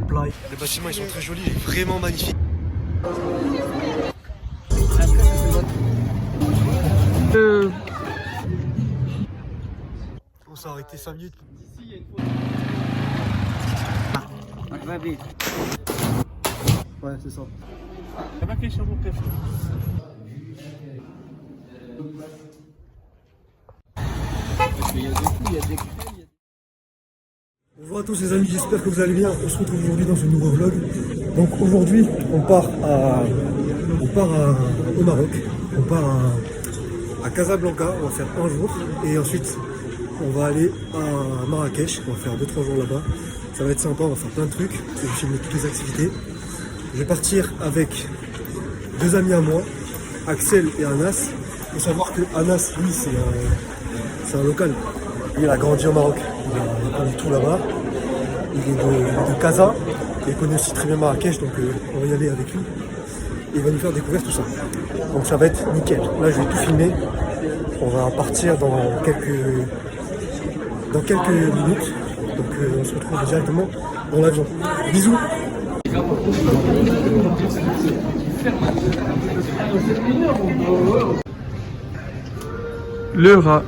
plage. Les bâtiments ils sont très jolis, vraiment magnifiques. On s'est arrêté 5 minutes. Ouais, c'est ça. Bonjour à tous les amis, j'espère que vous allez bien. On se retrouve aujourd'hui dans ce nouveau vlog. Donc aujourd'hui, on part au Maroc. On part à Casablanca, on va faire un jour. Et ensuite, on va aller à Marrakech. On va faire 2-3 jours là-bas. Ça va être sympa, on va faire plein de trucs. Je vais filmer toutes les activités. Je vais partir avec 2 amis à moi, Axel et Anas. Il faut savoir que Anas, lui, c'est un local. Lui, il a grandi au Maroc. Il connaît tout là-bas. Il est de Casa. Et il connaît aussi très bien Marrakech, donc on va y aller avec lui. Et il va nous faire découvrir tout ça. Donc ça va être nickel. Là, je vais tout filmer. On va partir dans quelques minutes. Donc on se retrouve directement dans l'avion. Bisous. Le rat.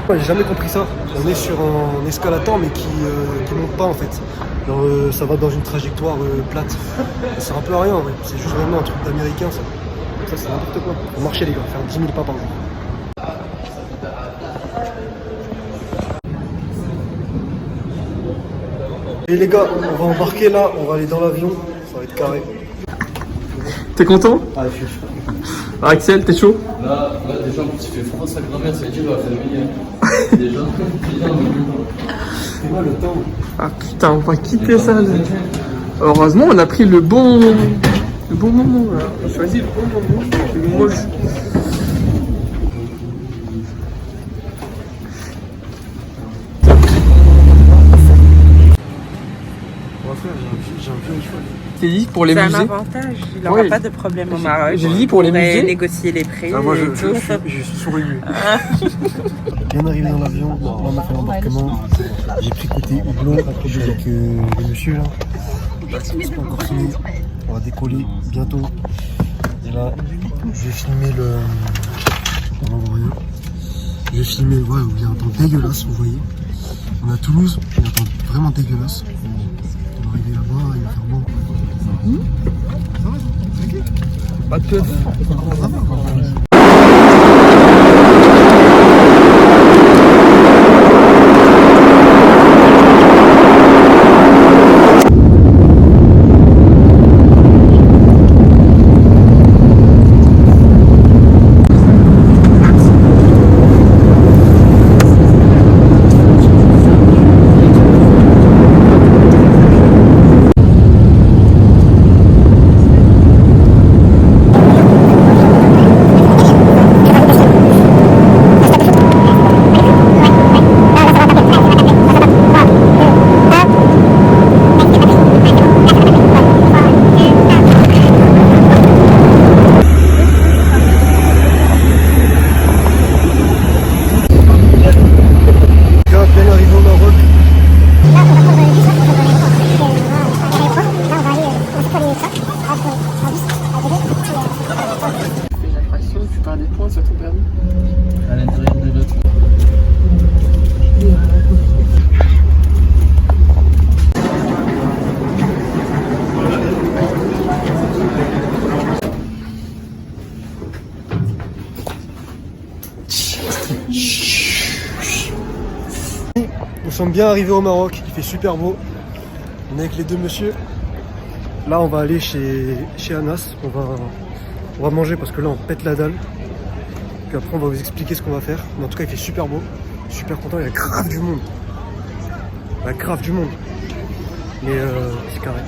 J'ai jamais compris ça. On est sur un escalator mais qui monte pas en fait. Genre, ça va dans une trajectoire plate. Ça sert un peu à rien, ouais. C'est juste vraiment un truc d'américain ça. Ça c'est n'importe quoi. Faut marcher les gars, faire 10 000 pas par jour. Et les gars, on va embarquer là, on va aller dans l'avion, ça va être carré. T'es content? Ah, je suis chaud. Axel, t'es chaud? Là, déjà, en plus, il fait froid, sa grand-mère, c'est dur à faire venir. Déjà, C'est moi le temps. Ah putain, on va quitter ça là. Heureusement, on a pris le bon moment là. On a choisi le bon moment. Moi, J'ai un vieux choix. t'es dit pour les C'est musées? un avantage, il n'aura pas de problème au Maroc. J'ai dit pour les musées. Négocier les prix. Ah, moi et je tout. suis sourire. Bien arrivé dans l'avion, là on a fait l'embarquement. J'ai pris côté Hublot avec le monsieur là. C'est pas encore fini. On va décoller bientôt. Et là, je vais filmer le. On va voir rien. Je vais filmer, ouais, il y a un temps dégueulasse, vous voyez. On est à Toulouse, il y a un temps vraiment dégueulasse. On va arriver là-bas, il va faire bon. Ça va, t'inquiète. Pas de teuf. Ça va. à l'intérieur de l'autre. Nous sommes bien arrivés au Maroc, il fait super beau. On est avec les deux messieurs. Là on va aller chez Anas, on va manger parce que là on pète la dalle. Puis après on va vous expliquer ce qu'on va faire. Mais en tout cas il fait super beau, super content, il y a grave du monde. Il y a grave du monde. Mais c'est carré.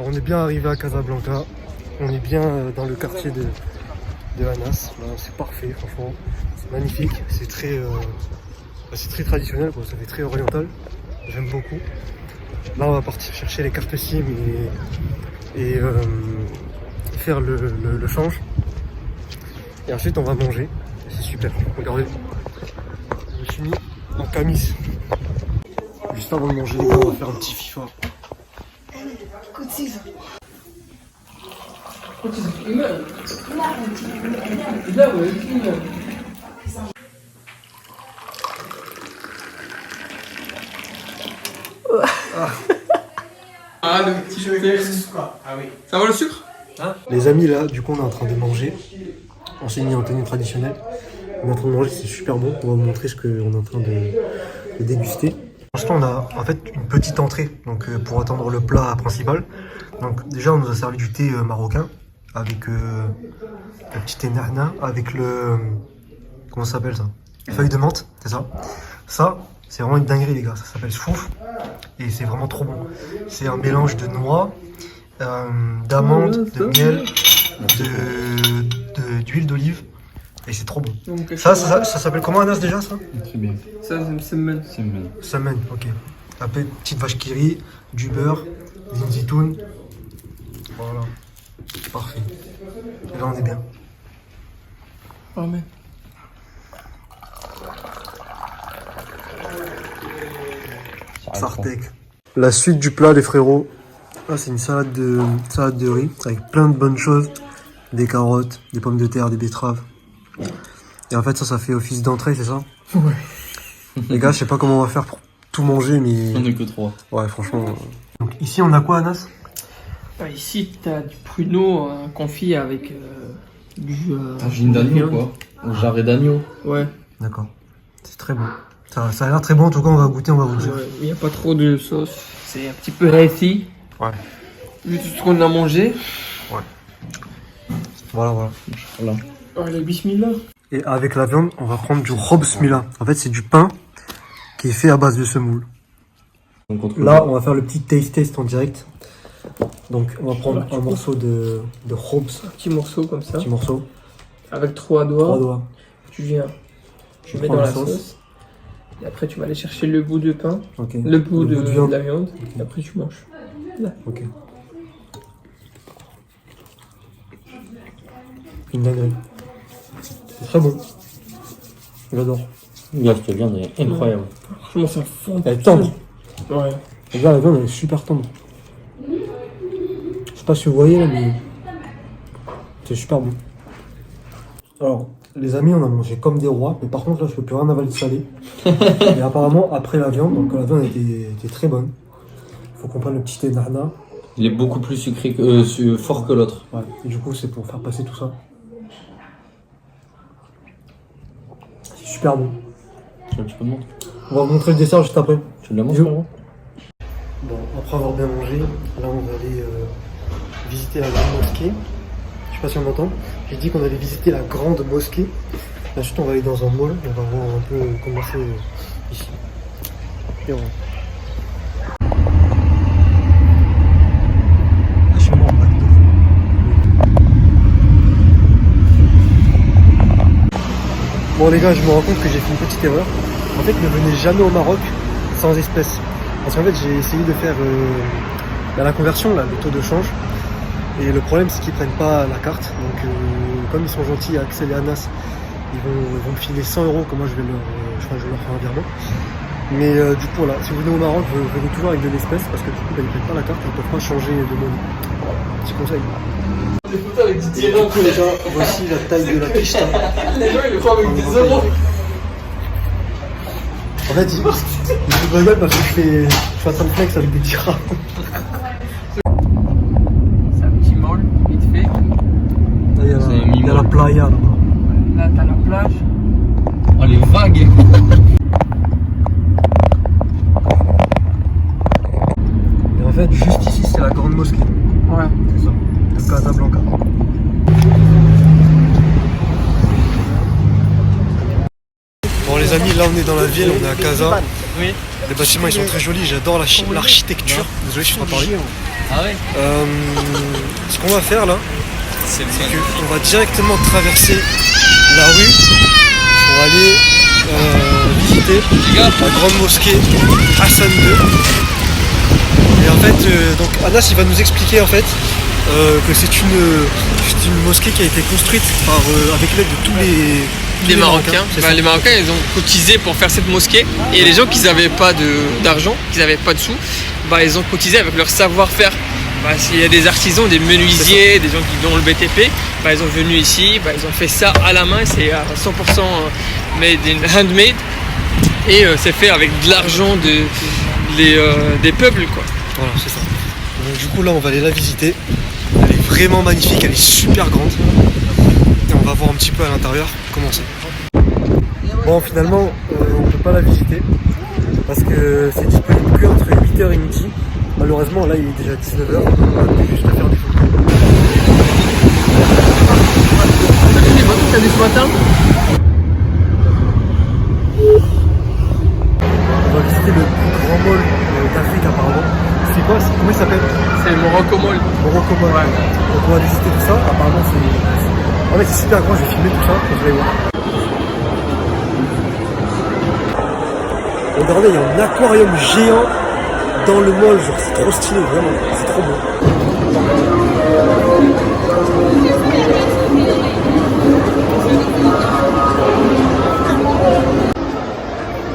Alors, on est bien arrivé à Casablanca. On est bien dans le quartier de Anas. C'est parfait, franchement. C'est magnifique. C'est très traditionnel, quoi. Ça fait très oriental. J'aime beaucoup. Là, on va partir chercher les cartes SIM et faire le change. Et ensuite, on va manger. C'est super. Regardez. Je me suis mis en camis. Juste avant de manger, les gars, on va faire un petit FIFA. Ah, le petit Ça va le sucre? Les amis, là, du coup, on est en train de manger. On s'est mis en tenue traditionnelle. On est en train de manger, c'est super bon. On va vous montrer ce qu'on est en train de déguster. Pour l'instant, on a en fait une petite entrée donc, pour attendre le plat principal. Donc, déjà, on nous a servi du thé marocain avec le petit thé nana, avec le. Comment ça s'appelle ça? Feuille de menthe, c'est ça. Ça, c'est vraiment une dinguerie, les gars. Ça s'appelle souf. Et c'est vraiment trop bon. C'est un mélange de noix, d'amandes, de miel, d'huile d'olive. Et c'est trop bon. Ça s'appelle comment, Anas, déjà, ça? Très bien. Ça, c'est une semaine. Samen, ok. Après, petite vache qui rit, du beurre, des zitoun. Voilà. Parfait. Et là, on est bien. Oh, mais. Sartek. La suite du plat, les frérots. Là, c'est une salade de riz avec plein de bonnes choses. Des carottes, des pommes de terre, des betteraves. Et en fait, ça fait office d'entrée, c'est ça? Ouais. Les gars, je sais pas comment on va faire pour tout manger, mais... On est que 3. Ouais, franchement... Donc ici, on a quoi, Anas? Bah, ici, t'as du pruneau confit avec du... Tagine d'agneau, quoi. Ou jarret d'agneau. Ouais. D'accord. C'est très bon. Ça a l'air très bon, en tout cas, on va goûter, on va vous dire. Il n'y a pas trop de sauce. C'est un petit peu healthy. Ouais. Vu tout ce qu'on a mangé. Voilà. Allez, bismillah. Et avec la viande, on va prendre du khobz-mila. En fait, c'est du pain qui est fait à base de semoule. Là, on va faire le petit taste test en direct. Donc, on va prendre un morceau de khobz. Un petit morceau comme ça. Petit morceau. Avec 3 doigts. 3 doigts. Tu viens. Tu mets dans la sauce. Et après, tu vas aller chercher le bout de pain. Ok. Le bout de viande. la viande. Et après, tu manges. Là. Ok. Une dinguerie. C'est très bon. J'adore. Cette viande est incroyable. Franchement, ça fond. Elle est tendre. Ouais. Regarde, la viande, elle est super tendre. Je sais pas si vous voyez là, mais c'est super bon. Alors, les amis, on a mangé comme des rois, mais par contre là, je peux plus rien avaler de salé. Et apparemment, après la viande, donc la viande était très bonne. Il faut qu'on prenne le petit thé nana. Il est beaucoup plus sucré que fort que l'autre. Ouais. Et du coup, c'est pour faire passer tout ça. C'est super bon. Tu veux un petit peu de montre? On va vous montrer le dessert juste après. Tu veux de la montre, frérot? Bon, après avoir bien mangé, là on va aller visiter la grande mosquée. Je sais pas si on m'entend. J'ai dit qu'on allait visiter la grande mosquée. Ensuite on va aller dans un mall, on va voir un peu comment c'est ici. Et on va. Ah, je suis mort, McDo. Bon les gars, je me rends compte que j'ai fait une petite erreur. En fait, ne venez jamais au Maroc sans espèces. Parce qu'en fait, j'ai essayé de faire la conversion, là, le taux de change. Et le problème, c'est qu'ils prennent pas la carte. Donc, comme ils sont gentils, Axel et Anas, ils vont me filer 100 € que moi, je vais leur faire un virement. Mais du coup, là, si vous venez au Maroc, venez toujours avec de l'espèce parce que du coup, ils prennent pas la carte, ils ne peuvent pas changer de monnaie. Voilà, petit conseil. Des photos avec Et du coup, les gars, voici la taille de la quiche. Les gens, ils le font avec des euros. En fait, ils me rigolent parce que je suis en train de flex avec des dirhams. C'est un petit mall, vite fait. Là, il y a la playa là-bas. Là, t'as la plage. Oh, les vagues! Et en fait, juste ici, c'est la grande mosquée. Ouais. C'est ça. De Casablanca. Bon les amis, là on est dans la ville, on est à Casa. Oui. Les bâtiments ils sont très jolis, j'adore l'architecture. Désolé, je ne sais pas parler. Ah ouais. Ce qu'on va faire là, C'est on va directement traverser la rue pour aller visiter la grande mosquée Hassan II. Et en fait, donc Anas il va nous expliquer en fait que c'est une mosquée qui a été construite avec l'aide de tous les Marocains. c'est ça. Les Marocains, ils ont cotisé pour faire cette mosquée. Et les gens qui n'avaient pas d'argent, qui n'avaient pas de sous, ils ont cotisé avec leur savoir-faire. S'il y a des artisans, des menuisiers, des gens qui ont le BTP, ils sont venus ici, ils ont fait ça à la main, c'est à 100% handmade. Et c'est fait avec de l'argent des peuples, quoi. Voilà, c'est ça. Donc du coup là on va aller la visiter. Elle est vraiment magnifique, elle est super grande. Et on va voir un petit peu à l'intérieur comment c'est. Bon finalement on peut pas la visiter parce que c'est disponible que entre 8h et midi. Malheureusement là il est déjà 19h, on va juste faire des photos. T'as vu ce matin? On va visiter le plus grand mall d'Afrique apparemment. C'est quoi? Comment il s'appelle? C'est le Morocco Mall. Morocco Mall. Ouais. Donc on va visiter tout ça. Apparemment c'est... En fait c'est super grand, je vais filmer tout ça et je vais voir. Regardez, il y a un aquarium géant dans le mall, genre c'est trop stylé, vraiment, c'est trop beau.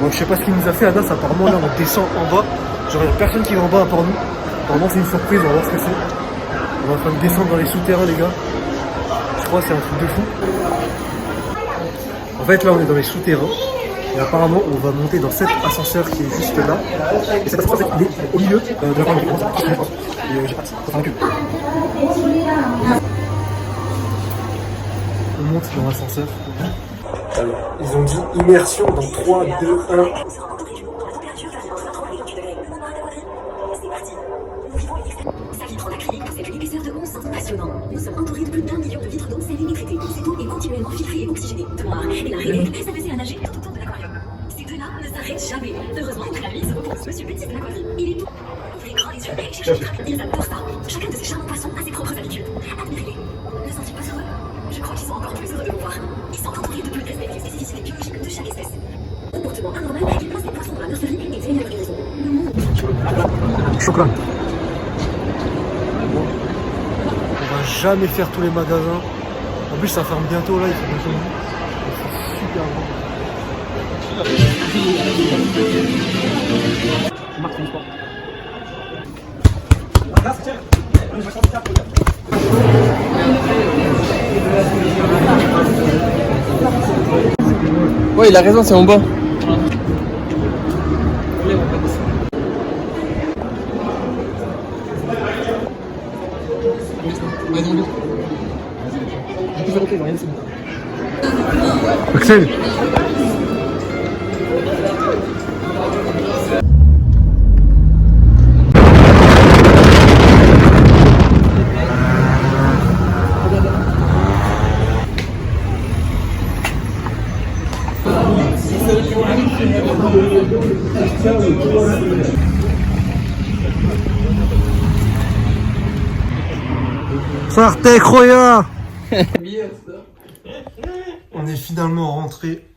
Bon, je sais pas ce qu'il nous a fait Anas, apparemment là on descend en bas, genre il n'y a personne qui va en bas à part nous. Apparemment c'est une surprise, on va voir ce que c'est. On est en train de descendre dans les souterrains les gars. Je crois que c'est un truc de fou. En fait là on est dans les souterrains. Et apparemment, on va monter dans cet ascenseur qui est juste là. Et cet ascenseur, il est au milieu de la grande ville. Et j'ai pas ça que. On monte dans l'ascenseur. Ils ont dit immersion dans 3, 2, 1. C'est une épaisseur de 11 cm passionnant. Nous sommes entourés de plus d'1 million de litres d'eau salée et traitée. Cette eau est continuellement filtrée et oxygénée. Noir et la règle s'amuser à nager tout autour de l'aquarium. Ces deux-là ne s'arrêtent jamais. Heureusement, notre ami se repose Monsieur Petit de l'aquarium. Il est tout. Ouvrez grand les yeux et cherchez le crâne. Ils adorent ça. Chacun de ces charmants poissons a ses propres habitudes. Admirez-les. Ne sont-ils pas heureux? Je crois qu'ils sont encore plus heureux de nous voir. Ils sont entourés de plus de respect des spécificités biologiques de chaque espèce. Comportement anormal, ils placent des poissons dans la nurserie et tiennent la guérison. Chocolat. On va jamais faire tous les magasins. En plus ça ferme bientôt là, il faut bientôt. C'est super bon. Ouais, il a raison, c'est en bas. Axel. Sortez, Croya. On est finalement rentré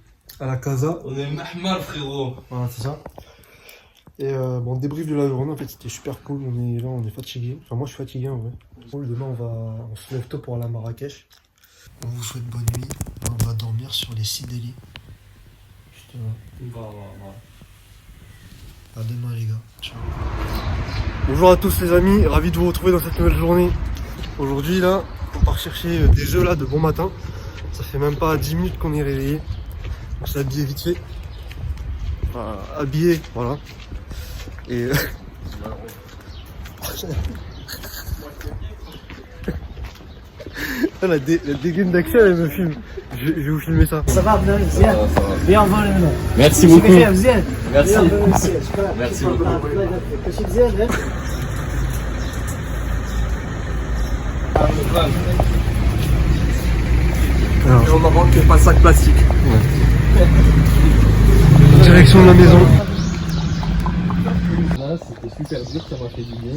à la casa. On est mahmal, frérot. Voilà, c'est ça. Et bon, débrief de la journée, en fait, c'était super cool. On est fatigué. Enfin, moi, je suis fatigué en vrai. Demain, on se lève tôt pour aller à Marrakech. On vous souhaite bonne nuit. On va dormir sur les Sideli. À demain, les gars. Ciao. Bonjour à tous, les amis. Ravi de vous retrouver dans cette nouvelle journée. Aujourd'hui, là, on part chercher des œufs là de bon matin. Ça fait même pas 10 minutes qu'on est réveillé. On s'est habillé vite fait. Enfin, habillé, voilà. Et la dégaine d'Axel, elle me filme. Je vais vous filmer ça. Ça va bien, Ziad. Bien avant le nom. Merci beaucoup. Merci. Merci. Merci beaucoup. Petit Ziad, hein. Alors, Et au Maroc, il n'y a pas de sac plastique. direction de la maison. Là, c'était super dur, ça m'a fait du bien.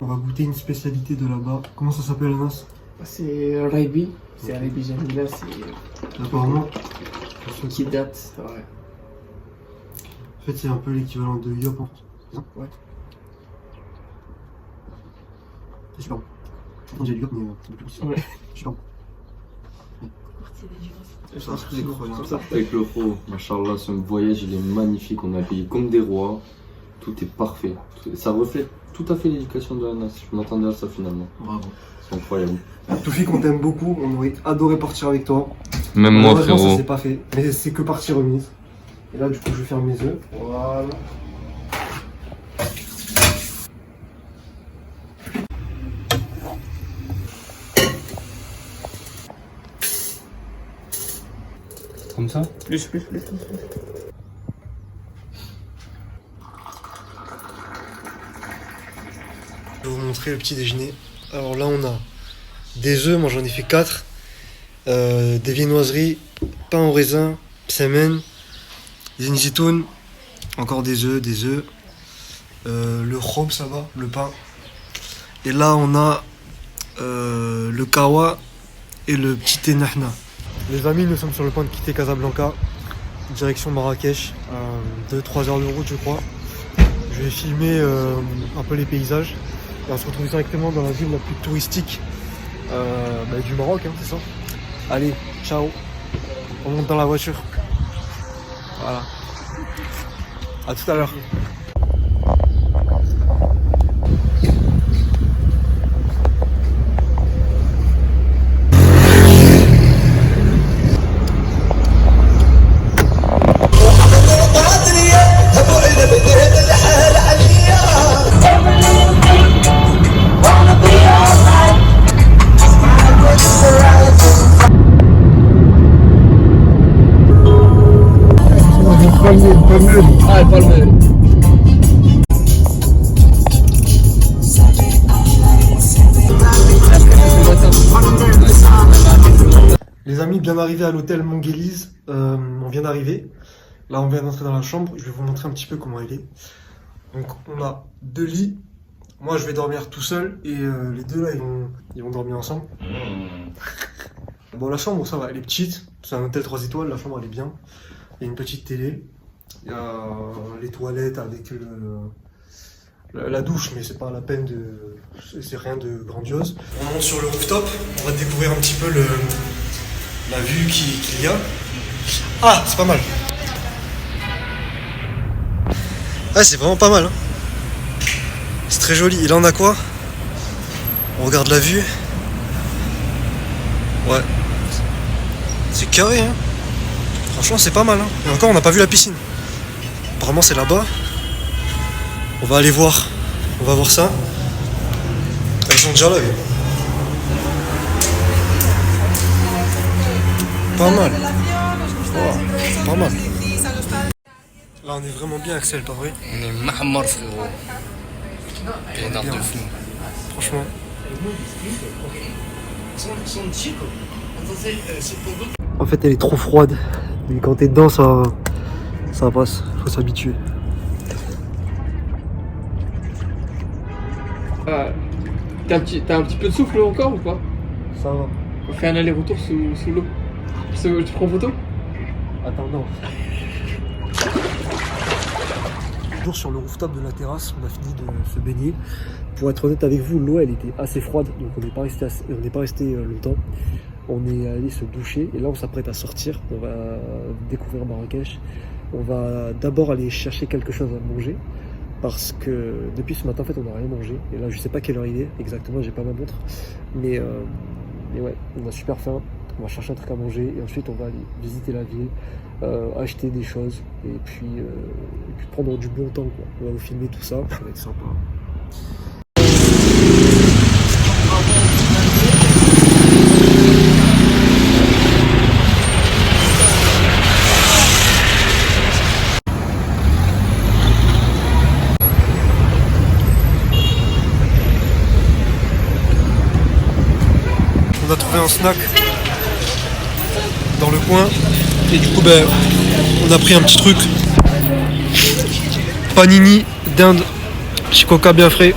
On va goûter une spécialité de là-bas. Comment ça s'appelle, Anas? C'est Raibi. C'est Raibi Jamila, c'est Apparemment, qui date. Ouais. en fait, c'est un peu l'équivalent de Yop. Ouais. C'est super bon. On dirait du Yop, mais beaucoup plus. Ouais. Super bon. Ça, c'est incroyable. Avec le pro, machallah, ce voyage il est magnifique, on a payé comme des rois, tout est parfait. Ça reflète tout à fait l'éducation de Anas, je m'attendais à ça finalement. Bravo. C'est incroyable. Toufik, on t'aime beaucoup, on aurait adoré partir avec toi. Même moi Malheureusement, ça frérot. s'est pas fait, mais c'est que partie remise. Et là, du coup, je vais faire mes œufs. Voilà. Comme ça? Plus. Je vais vous montrer le petit déjeuner. Alors là, on a des œufs, moi j'en ai fait 4. Des viennoiseries, pain au raisin, psemen, zitoun, encore des œufs, le khob, ça va, le pain. Et là, on a le kawa et le petit thé nahna. Les amis, nous sommes sur le point de quitter Casablanca, direction Marrakech, 2-3 heures de route, je crois. Je vais filmer un peu les paysages. Et on se retrouve directement dans la ville la plus touristique du Maroc, hein, c'est ça. Allez, ciao. On monte dans la voiture. Voilà. À tout à l'heure. Ah, pas le Les amis, bien arrivés à l'hôtel Monguélise, on vient d'arriver. Là, on vient d'entrer dans la chambre. Je vais vous montrer un petit peu comment elle est. Donc, on a 2 lits. Moi, je vais dormir tout seul et les deux là, ils vont dormir ensemble. Bon, la chambre, ça va, elle est petite. C'est un hôtel 3 étoiles. La chambre, elle est bien. Il y a une petite télé. Il y a les toilettes avec la douche, mais c'est pas la peine de. C'est rien de grandiose. On monte sur le rooftop. On va découvrir un petit peu la vue qu'il y a. Ah, c'est pas mal. Ah, c'est vraiment pas mal. Hein. C'est très joli. Et là, on a quoi? On regarde la vue. Ouais. C'est carré, hein. Franchement, c'est pas mal. Hein. Et encore, on n'a pas vu la piscine. Apparemment, c'est là-bas. On va aller voir. On va voir ça. Ils sont déjà là, eux. Pas mal. Oh, pas mal. Là, on est vraiment bien, Axel, pas vrai? On est Mahamar frérot. Énorme de fou. Franchement. En fait, elle est trop froide. Mais quand t'es dedans, ça passe. Faut s'habituer. T'as un petit peu de souffle encore ou pas? Ça va. On fait un aller-retour sous l'eau. Tu prends photo? Attends, non. Toujours sur le rooftop de la terrasse, on a fini de se baigner. Pour être honnête avec vous, l'eau elle était assez froide, donc on n'est pas resté longtemps. On est allé se doucher et là on s'apprête à sortir. On va découvrir Marrakech. On va d'abord aller chercher quelque chose à manger parce que depuis ce matin en fait on n'a rien mangé. Et là je sais pas quelle heure il est exactement, j'ai pas ma montre. Mais ouais, on a super faim. On va chercher un truc à manger et ensuite on va aller visiter la ville, acheter des choses et puis prendre du bon temps, quoi. On va vous filmer tout ça, ça va être sympa. On a trouvé un snack dans le coin et du coup on a pris un petit truc panini dinde, petit coca bien frais.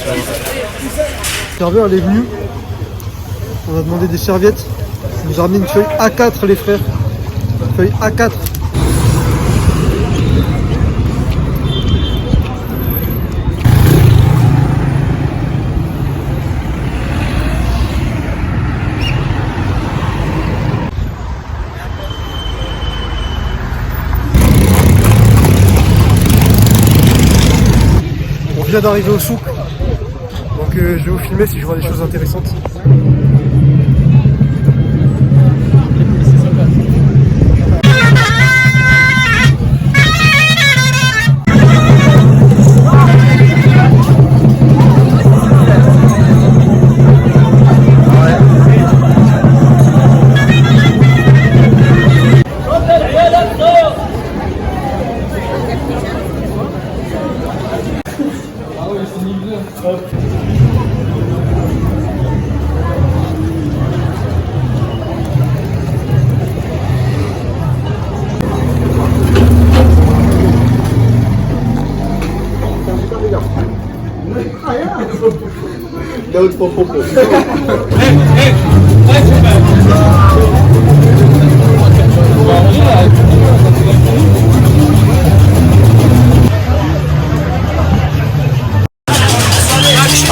Le serveur elle est venu, on a demandé des serviettes, il nous a ramené une feuille A4 les frères, une feuille A4. On vient d'arriver au souk, donc je vais vous filmer si je vois des choses intéressantes.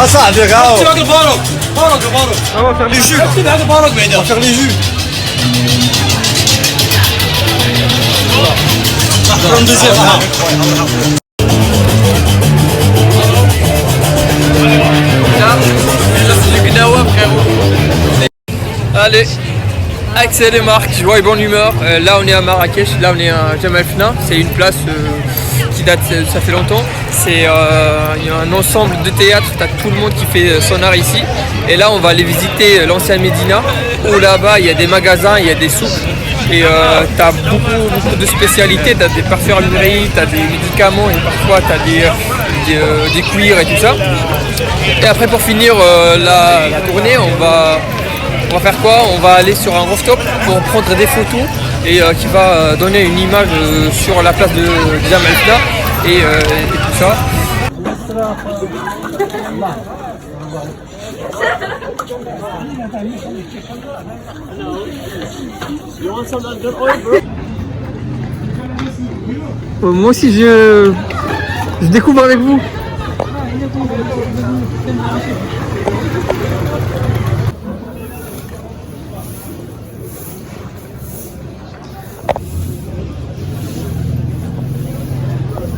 Ah ça, legal! On va faire les jus! On va faire les jus! Allez, Axel et Marc, joie et bonne humeur. Là on est à Marrakech, là on est à Jemaa el-Fna. C'est une place qui date, ça fait longtemps. C'est il y a un ensemble de théâtres, tu as tout le monde qui fait son art ici. Et là on va aller visiter l'ancien Médina, où là-bas il y a des magasins, il y a des souks. Et tu as beaucoup de spécialités, tu as des parfumeries, tu as des médicaments et parfois tu as des cuirs et tout ça. Et après pour finir la tournée, on va faire quoi? On va aller sur un rooftop pour prendre des photos et qui va donner une image sur la place de Jemaa el-Fna et tout ça. Moi aussi je découvre avec vous.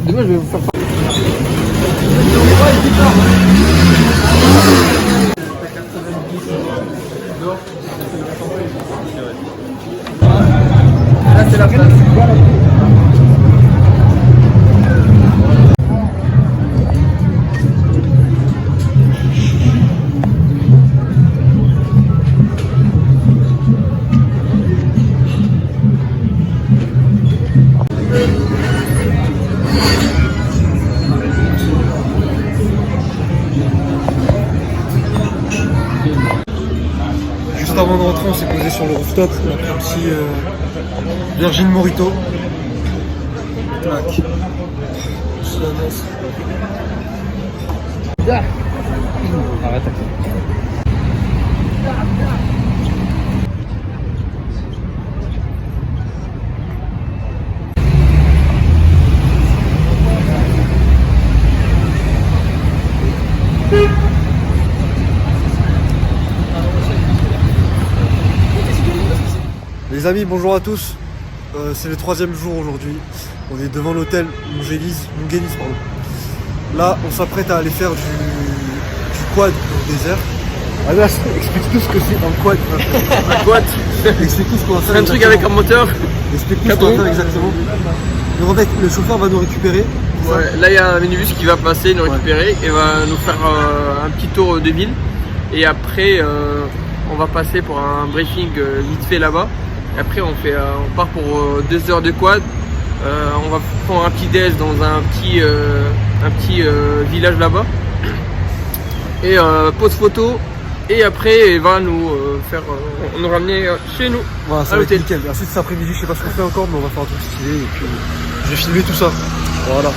Demain je vais vous faire là c'est la place. Juste avant de rentrer, on s'est posé sur le rooftop, on a pris un petit Virgin Morito. Tac. Arrête. Les amis, bonjour à tous. C'est le 3e jour aujourd'hui. On est devant l'hôtel Mounguénis, pardon. Là, on s'apprête à aller faire du quad dans le désert. Alors, explique-nous ce que c'est un quad. Un quad. Explique-nous ce qu'on va faire. C'est un truc avec un moteur. Explique-nous ce qu'on va faire exactement. Donc en fait, le chauffeur va nous récupérer. Ouais, là il y a un minibus qui va passer, nous récupérer et va nous faire un petit tour de ville. Et après, on va passer pour un briefing vite fait là-bas. Et après, on part pour 2 heures de quad. On va prendre un petit déj dans un petit village là-bas. Et pause photo. Et après, il va nous nous ramener chez nous. Voilà, ça à va être l'hôtel. nickel. Ensuite, cet après-midi, je sais pas ce qu'on fait encore, mais on va faire un truc stylé et puis je vais filmer tout ça. Voilà.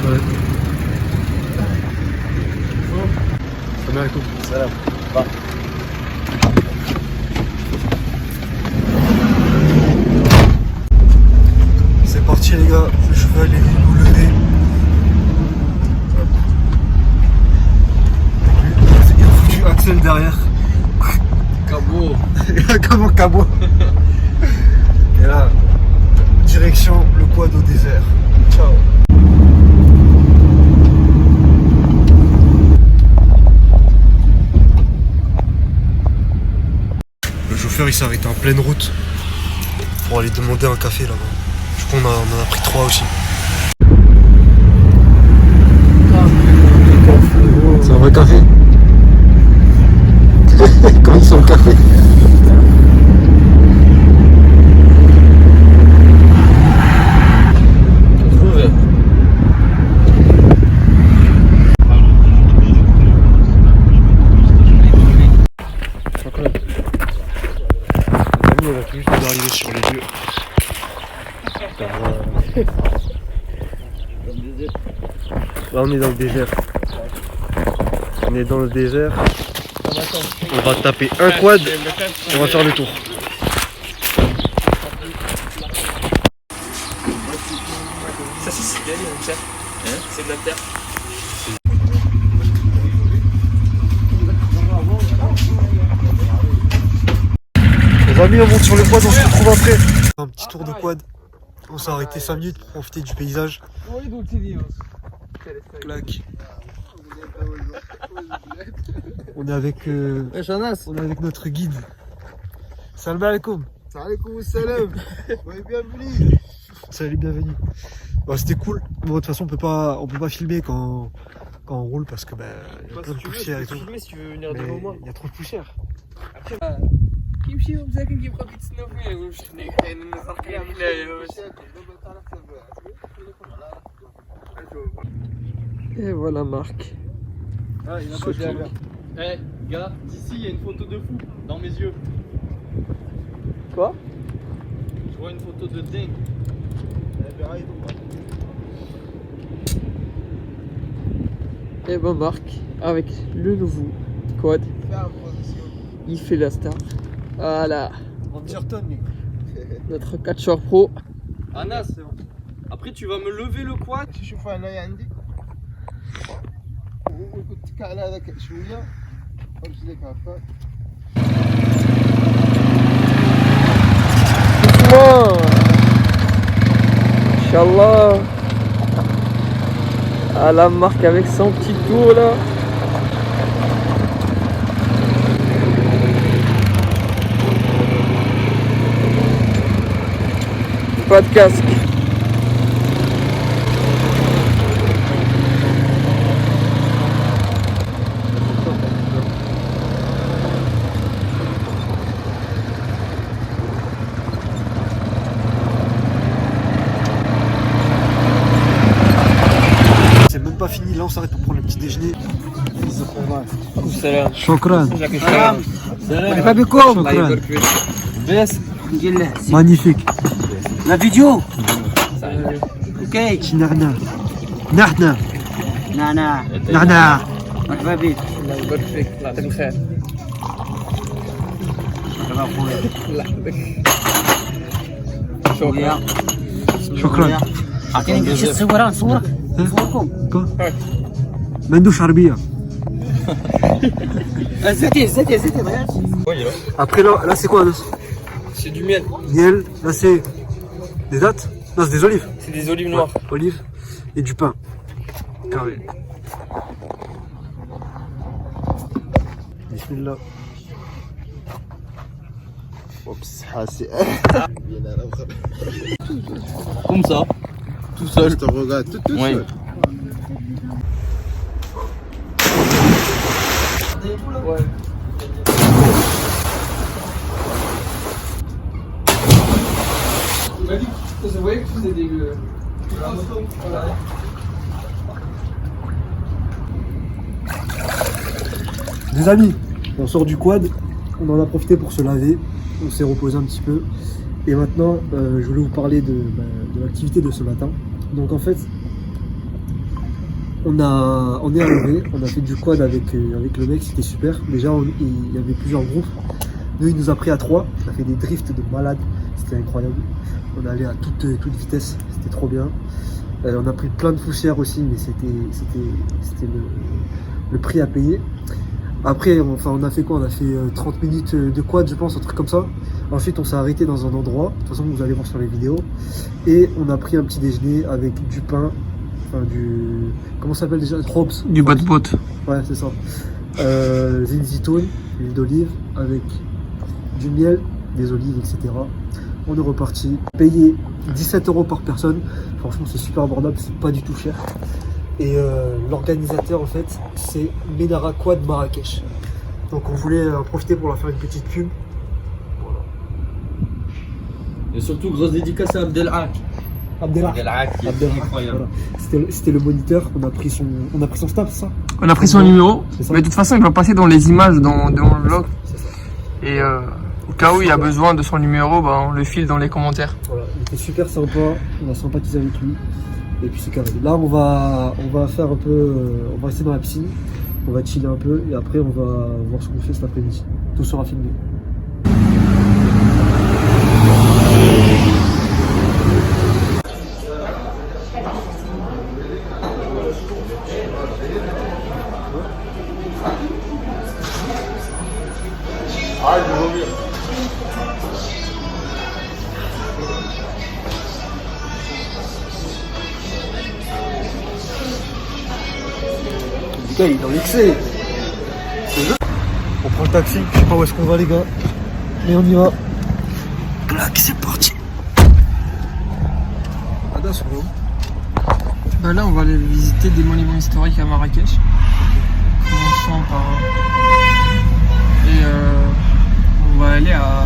Ouais. Salam alaikum. Salam. C'est parti les gars, le cheval est nous lever. Il a foutu Axel derrière. Cabot. Comment cabot. Et là, direction le quad au désert. Ciao. Le chauffeur il s'est arrêté en pleine route pour aller demander un café là-bas. Du coup on en a pris 3 aussi. C'est un vrai café. Comment ils sont le café? On va tout juste d'arriver sur les lieux. Là on est dans le désert. On est dans le désert. On va taper un quad et on va faire le tour. Ça c'est bien, c'est de la terre. Les amis, on monte sur le quad, on se retrouve après. Un petit tour de quad. On s'est arrêté 5 minutes pour profiter du paysage. Clac. On est avec notre guide. Salam alaikum. Salam salam. Bienvenue. Salut, bienvenue. Bah, c'était cool. Bon, de toute façon, on peut pas filmer quand on roule parce que y a plein de poussière et tout. Filmer si tu veux venir Mais devant moi. il y a trop de poussière. كيمشي مساكن كيبقى كيتسناو فيه واش حنا كاين الناس راكين هنايا واش. Et voilà Marc. Ah, il a pas de Eh, gars, d'ici il y a une photo de fou dans mes yeux. Quoi? Je vois une photo de dingue. Et ben Marc, avec le nouveau quad, il fait la star. Voilà, notre catcheur pro. Anas, après tu vas me lever le quad. شوف انا عندي وكنت على هذاك شويه رجليك هكا Inch'Allah. À la Marc avec son petit tour là. Pas de casque. C'est même pas fini, là on s'arrête pour prendre le petit déjeuner. Salam. Shukran. Shukran. Magnifique. La vidéo. Ok. Nahna. Nahna. Nana. Nahna. مرحبا بك. الله يبارك فيك، الله يعطيك الخير. مرحبا خويا. الله يحفظك. خويا. شكرا. اعطيني شي صورة نصورك. نصوركم. ما ندوش عربية. زيتي. Après là c'est quoi Anas? C'est du miel, Miel, là c'est des dattes? Non c'est des olives. c'est des olives noires. Olives et du pain. Carré. Bismillah. Comme ça, tout seul. Je te regarde tout Oui. seul. Vous voyez que c'est des... Les amis, On sort du quad, on en a profité pour se laver, on s'est reposé un petit peu. Et maintenant, je voulais vous parler de l'activité de ce matin. Donc en fait, on est arrivé, on a fait du quad avec le mec, c'était super. Déjà, il y avait plusieurs groupes. Nous, il nous a pris à 3, on a fait des drifts de malade, c'était incroyable. On allait à toute vitesse, c'était trop bien. On a pris plein de poussière aussi, mais c'était le prix à payer. Après, on a fait quoi? On a fait 30 minutes de quad, je pense, un truc comme ça. Ensuite, on s'est arrêté dans un endroit, de toute façon, vous allez voir sur les vidéos. Et on a pris un petit déjeuner avec du pain, comment ça s'appelle déjà? Robs. Du bot. Ouais, c'est ça. Zinzitoun, l'huile d'olive, avec du miel, des olives, etc. On est reparti. Payé 17 € par personne. Franchement, c'est super abordable, c'est pas du tout cher. Et l'organisateur, en fait, c'est Menara Quad Marrakech. Donc on voulait en profiter pour leur faire une petite pub. Voilà. Et surtout, grosse dédicace à Abdelhak. Abdelhak, qui est incroyable. voilà. C'était le moniteur, on a pris son staff, c'est ça? On a pris son numéro, C'est ça. mais de toute façon, il va passer dans les images dans le vlog. C'est ça. Et au cas où il y a besoin de son numéro, bah, on le file dans les commentaires. Voilà, il était super sympa, on a sympathisé avec lui. Et puis c'est carré. Là, on va faire un peu, on va rester dans la piscine, on va chiller un peu et après on va voir ce qu'on fait cet après-midi. Tout sera filmé. Le gars, il est dans l'excès. On prend le taxi, je sais pas où est-ce qu'on va les gars, mais on y va. Clac, c'est parti. Bah là, on va aller visiter des monuments historiques à Marrakech. Commençons par... Et on va aller à...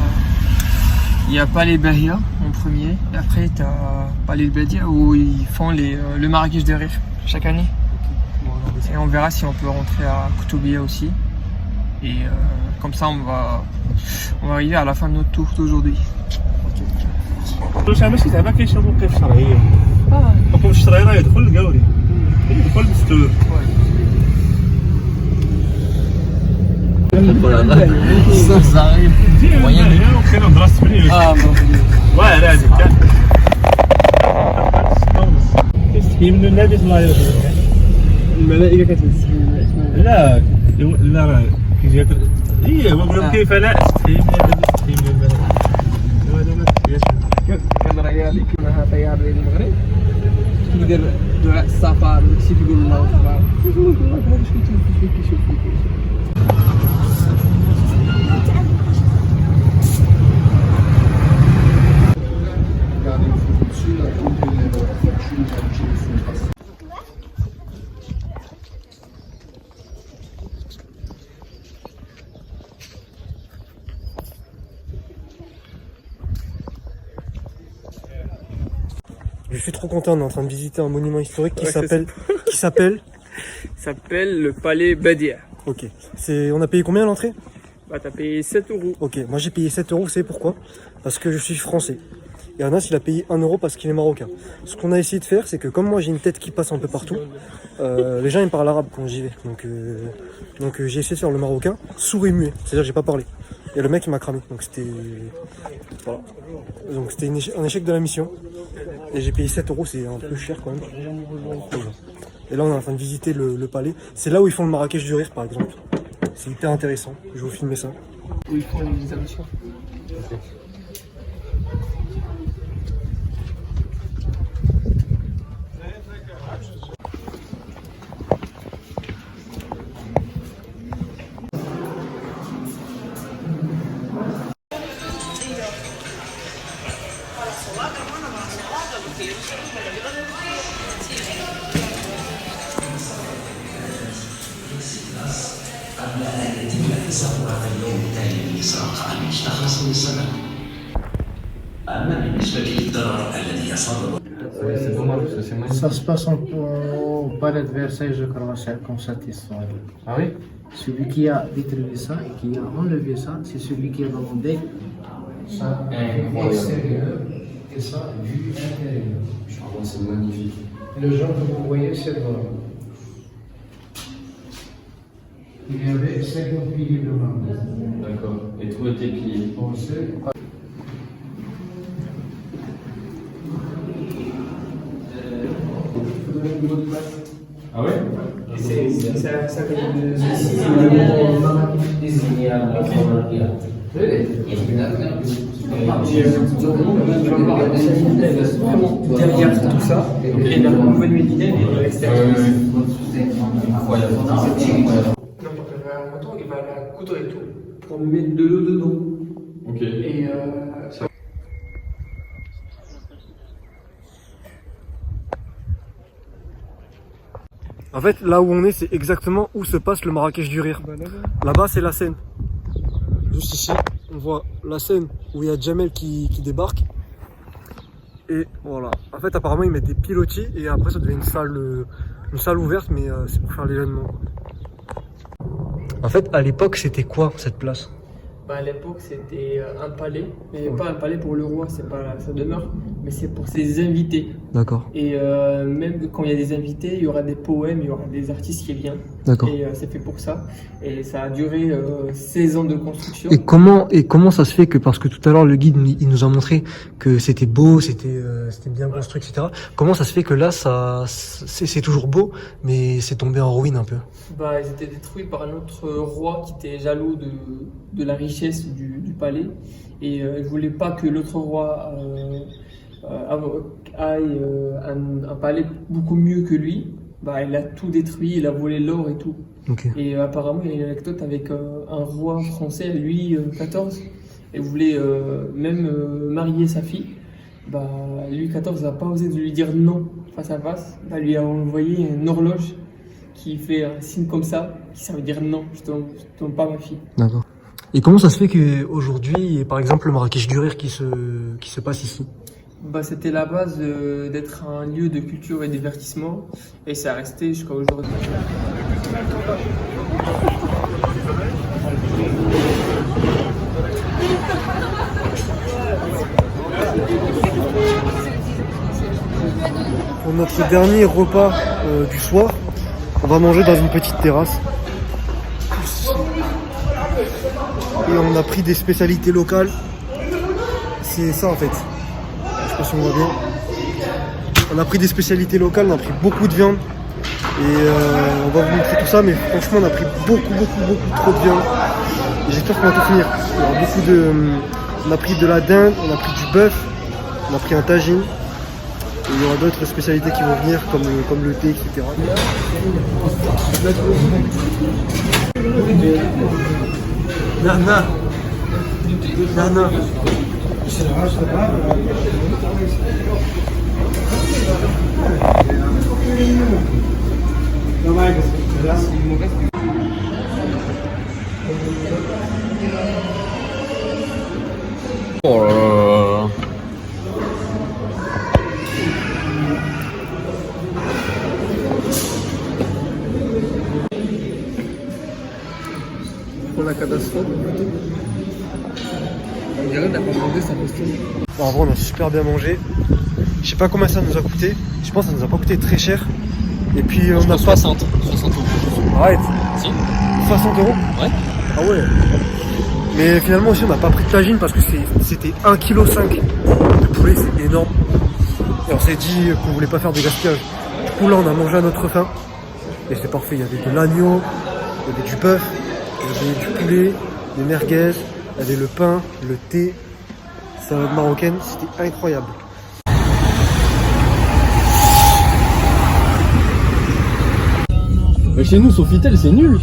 Il y a Palais Bahia en premier, et après tu as Palais Bahia où ils font le Marrakech de Rire chaque année. Et on verra si on peut rentrer à Koutoubia aussi. Et comme ça, on va arriver à la fin de notre tour d'aujourd'hui. ماشي زعما كاين شي موقف شرعيه حكم الشرعي راه يدخل القاوري يدخل مستور وكاين دراسه بني واعر هذيك كيستحي منه النبي صلى الله عليه وسلم الملائكة كتستحي. لا لا راه كيجي هي هو كيف لا استحي من الملائكه هذا ما تحياش كان ريالي كنا طيار ديال المغرب كيدير دعاء السفر وداكشي كيقول الله اكبر كيقول الله اكبر واش كيشوف فيك Je suis trop content, on est en train de visiter un monument historique qui s'appelle le Palais Bahia. Ok. On a payé combien à l'entrée? Bah t'as payé 7 €. Ok, moi j'ai payé 7 €, vous savez pourquoi? Parce que je suis français. Et Anas il a payé 1 € parce qu'il est marocain. Ce qu'on a essayé de faire, c'est que comme moi j'ai une tête qui passe un peu partout, les gens ils me parlent arabe quand j'y vais. Donc j'ai essayé de faire le marocain, sourd et muet, c'est-à-dire j'ai pas parlé. Et le mec il m'a cramé, donc c'était... Voilà. Donc c'était un échec de la mission. Et j'ai payé 7 €, c'est un peu cher quand même. Et là on est en train de visiter le palais. C'est là où ils font le Marrakech du Rire par exemple. C'est hyper intéressant, je vais vous filmer ça. Où ils font les émissions. Oui, c'est dommage parce que c'est magnifique. Ça se passe au palais de Versailles, je crois, c'est comme cette histoire. Ah oui? Celui qui a détruit ça et qui a enlevé ça, c'est celui qui a demandé ça extérieur et ça vue intérieure. Franchement, c'est magnifique. Le genre que vous voyez, c'est l'or. Il y avait 50 piliers de marbre. D'accord. Et tout était plié. On sait. Ah ouais? Ça fait Derrière tout ça, et la nouvelle Médina est à l'extérieur. Incroyable. N'importe quel moto, il va la coudre et tout pour mettre de l'eau dedans. Ok. Et En fait, là où on est, c'est exactement où se passe le Marrakech du Rire. Là-bas, c'est la Seine. Juste ici, on voit la Seine où il y a Jamel qui débarque. Et voilà. En fait, apparemment, ils mettent des pilotis et après, ça devient une salle ouverte, mais c'est pour faire l'événement. En fait, à l'époque, c'était quoi cette place? à l'époque, c'était un palais, mais pas un palais pour le roi, c'est pas sa demeure, mais c'est pour ses invités. D'accord. Et même quand il y a des invités, il y aura des poèmes, il y aura des artistes qui viennent. D'accord. Et c'est fait pour ça. Et ça a duré 16 ans de construction. Et comment ça se fait que, parce que tout à l'heure le guide il nous a montré que c'était beau, c'était bien construit, etc. Comment ça se fait que là c'est toujours beau, mais c'est tombé en ruine un peu? Bah, ils étaient détruits par un autre roi qui était jaloux de la richesse du palais, et il voulait pas que l'autre roi aille un palais beaucoup mieux que lui. Bah, il a tout détruit, il a volé l'or et tout. Okay. Et apparemment, il y a une anecdote avec un roi français, Louis XIV, et voulait même marier sa fille. Bah, Louis XIV n'a pas osé de lui dire non face à face. Bah, lui a envoyé une horloge qui fait un signe comme ça, qui veut dire non, je te donne pas ma fille. D'accord. Et comment ça se fait qu'aujourd'hui, il y ait par exemple le Marrakech du Rire qui se passe ici? Bah, c'était la base d'être un lieu de culture et de divertissement, et ça a resté jusqu'à aujourd'hui. Pour notre dernier repas du soir, on va manger dans une petite terrasse. Et on a pris des spécialités locales. C'est ça en fait. Je sais pas si on voit bien. On a pris des spécialités locales, on a pris beaucoup de viande. Et on va vous montrer tout ça, mais franchement on a pris beaucoup trop de viande. Et j'espère qu'on va tout finir. Il y aura on a pris de la dinde, on a pris du bœuf, on a pris un tagine. Et il y aura d'autres spécialités qui vont venir, comme le thé, etc. Nana. Oh là là. Pour la catastrophe, on dirait qu'on n'a pas mangé sa posture. Bon, en vrai, on a super bien mangé. Je sais pas combien ça nous a coûté. Je pense que ça nous a pas coûté très cher. Et puis on a 60 euros. Arrête. Si. 60 euros? Ouais. Ah ouais. Mais finalement aussi on n'a pas pris de tagine parce que c'était 1,5 kg de poulet, c'est énorme. Et on s'est dit qu'on voulait pas faire de gaspillage. Du coup là on a mangé à notre faim. Et c'était parfait. Il y avait de l'agneau, il y avait du bœuf, il y avait du poulet, des merguez, il y avait le pain, le thé, salade marocaine, c'était incroyable. Mais chez nous, Sofitel, c'est nul.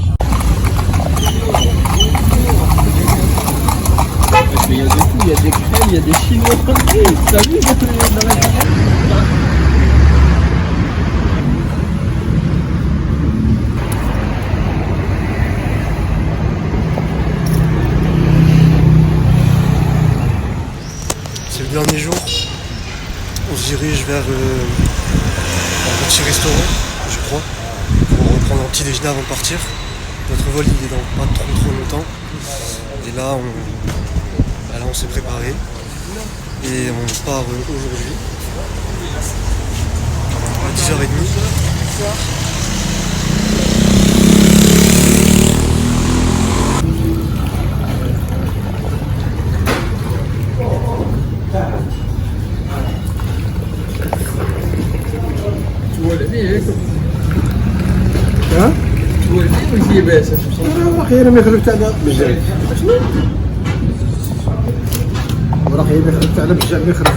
Il y a de tout, il y a des crèmes, il y a des chinois. T'as vu dans la C'est le dernier jour. on se dirige vers un petit restaurant, je crois, pour reprendre un petit déjeuner avant de partir. Notre vol il est dans pas trop longtemps. Et là on s'est préparé et on part aujourd'hui à 10h30. ها؟ هو الفيلم ويجي بس خير ما يخرج تاعنا بزاف وراه خير ما يخرج تاعنا بزاف ما يخرج